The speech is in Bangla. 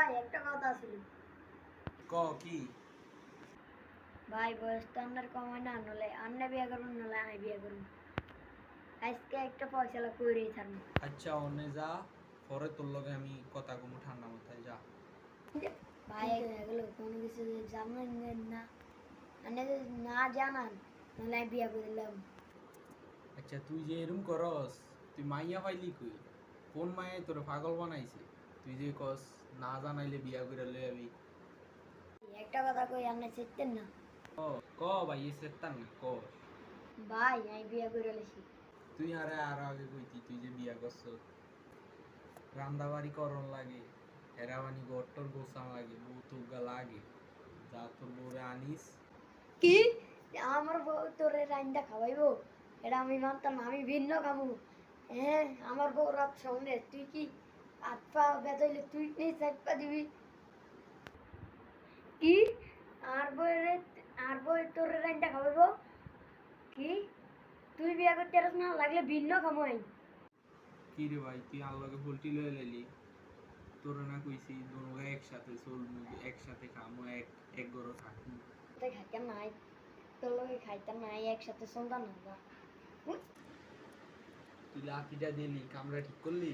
ভাই একটা কথা ছিল। ক কি? ভাই বয়স তো আপনার কম হয় না, নলে আপনি বিয়ে করুন নলে আমি বিয়ে করুন। আজকে একটা ফয়সালা কইরেই থাকবো। আচ্ছা অনে যা, পরে তোর লগে আমি কথা কমু ঠান্ডা মাথায় যা। ভাই এগুলো কোনো কিছু জানেন না, আপনি যদি না জানান নলে আমি বিয়ে করলাম। আচ্ছা তুই যে এরম করস, তুই মাইয়া পাইলি কই? কোন মায়ে তোর পাগল বানাইছে? তুই যে কস না জানাইলে বিয়া করে লই আমি। একটা কথা কই আপনি চেতেন না। ক ক ভাই এ সেত্তান না ক। ভাই আমি বিয়ে করে লেছি। তুই আরে আরো আগে কইতি তুই যে বিয়া করছ। রান্দাবাড়ি করন লাগে, হেরাবানি গট্টর গোছান লাগে, বউ তুগা লাগে। যা তোর বউরে আনিস। কি আমার বউ তোরে রান্দা খাওয়াইবো? এটা আমি মানতাম না, আমি ভিন্ন খামু। হ্যাঁ আমার বউ রাত সঙ্গে তুই কি হাত পা বেঁধাইলে তুই নেই চাপা দিবি? কি আর বউয়ের তোরে রান্দা খাওয়াইবো? কি তুই বিয়া করতে পারস না, লাগলে ভিন্ন খামু আই। কি রে ভাই তুই আর লগে পোল্ট্রি লয়ে লাইলি? তোর না কইছি দুনো একসাথে চলমু, একসাথে খামু, এক ঘরে থাকমু। তুই খাইতাম নাই, তোর লগে খাইতাম নাই, একসাথে সন্তান না। তুই লাঠিটা দিলি, কামরা ঠিক করলি?